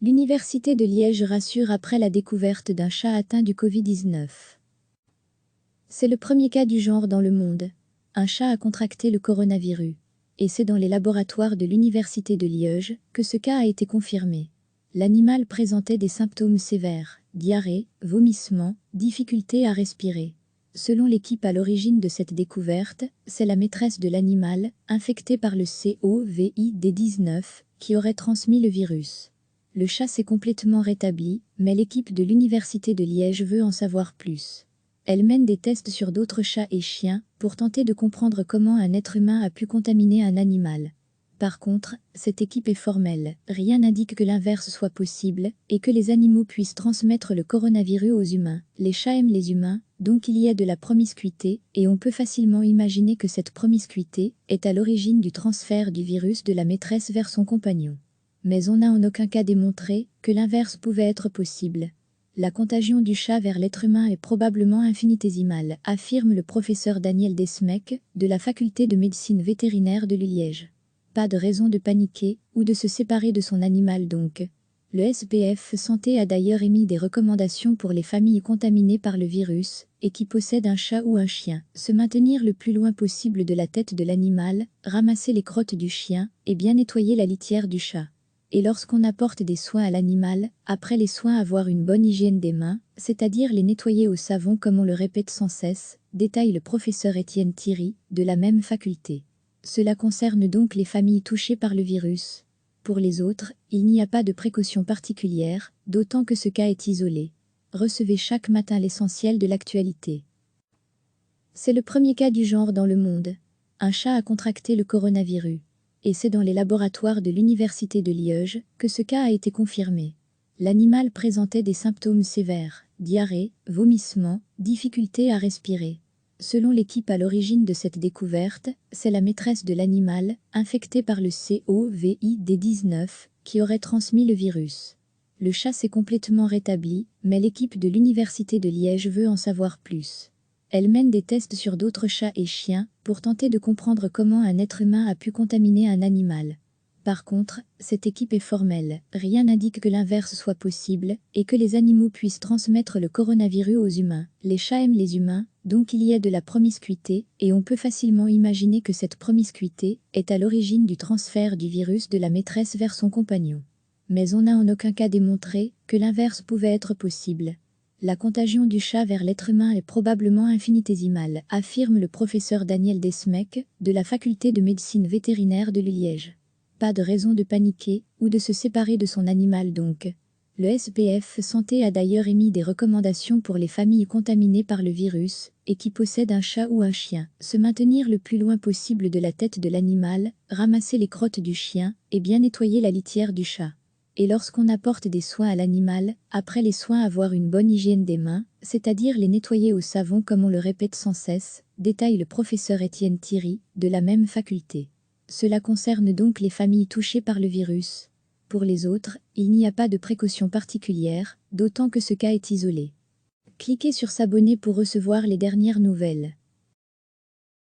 L'Université de Liège rassure après la découverte d'un chat atteint du Covid-19. C'est le premier cas du genre dans le monde. Un chat a contracté le coronavirus. Et c'est dans les laboratoires de l'Université de Liège que ce cas a été confirmé. L'animal présentait des symptômes sévères, diarrhée, vomissements, difficulté à respirer. Selon l'équipe à l'origine de cette découverte, c'est la maîtresse de l'animal, infectée par le Covid-19, qui aurait transmis le virus. Le chat s'est complètement rétabli, mais l'équipe de l'Université de Liège veut en savoir plus. Elle mène des tests sur d'autres chats et chiens pour tenter de comprendre comment un être humain a pu contaminer un animal. Par contre, cette équipe est formelle, rien n'indique que l'inverse soit possible et que les animaux puissent transmettre le coronavirus aux humains. Les chats aiment les humains, donc il y a de la promiscuité et on peut facilement imaginer que cette promiscuité est à l'origine du transfert du virus de la maîtresse vers son compagnon. Mais on n'a en aucun cas démontré que l'inverse pouvait être possible. La contagion du chat vers l'être humain est probablement infinitésimale, affirme le professeur Daniel Desmeck, de la faculté de médecine vétérinaire de Liège. Pas de raison de paniquer, ou de se séparer de son animal donc. Le SPF Santé a d'ailleurs émis des recommandations pour les familles contaminées par le virus, et qui possèdent un chat ou un chien, se maintenir le plus loin possible de la tête de l'animal, ramasser les crottes du chien, et bien nettoyer la litière du chat. Et lorsqu'on apporte des soins à l'animal, après les soins avoir une bonne hygiène des mains, c'est-à-dire les nettoyer au savon comme on le répète sans cesse, détaille le professeur Étienne Thierry, de la même faculté. Cela concerne donc les familles touchées par le virus. Pour les autres, il n'y a pas de précaution particulière, d'autant que ce cas est isolé. Recevez chaque matin l'essentiel de l'actualité. C'est le premier cas du genre dans le monde. Un chat a contracté le coronavirus. Et c'est dans les laboratoires de l'Université de Liège que ce cas a été confirmé. L'animal présentait des symptômes sévères, diarrhée, vomissements, difficulté à respirer. Selon l'équipe à l'origine de cette découverte, c'est la maîtresse de l'animal, infectée par le Covid-19, qui aurait transmis le virus. Le chat s'est complètement rétabli, mais l'équipe de l'Université de Liège veut en savoir plus. Elle mène des tests sur d'autres chats et chiens pour tenter de comprendre comment un être humain a pu contaminer un animal. Par contre, cette équipe est formelle, rien n'indique que l'inverse soit possible et que les animaux puissent transmettre le coronavirus aux humains. Les chats aiment les humains, donc il y a de la promiscuité et on peut facilement imaginer que cette promiscuité est à l'origine du transfert du virus de la maîtresse vers son compagnon. Mais on n'a en aucun cas démontré que l'inverse pouvait être possible. La contagion du chat vers l'être humain est probablement infinitésimale, affirme le professeur Daniel Desmeck, de la faculté de médecine vétérinaire de Liège. Pas de raison de paniquer, ou de se séparer de son animal donc. Le SPF Santé a d'ailleurs émis des recommandations pour les familles contaminées par le virus, et qui possèdent un chat ou un chien, se maintenir le plus loin possible de la tête de l'animal, ramasser les crottes du chien, et bien nettoyer la litière du chat. Et lorsqu'on apporte des soins à l'animal, après les soins avoir une bonne hygiène des mains, c'est-à-dire les nettoyer au savon comme on le répète sans cesse, détaille le professeur Étienne Thierry, de la même faculté. Cela concerne donc les familles touchées par le virus. Pour les autres, il n'y a pas de précaution particulière, d'autant que ce cas est isolé. Cliquez sur s'abonner pour recevoir les dernières nouvelles.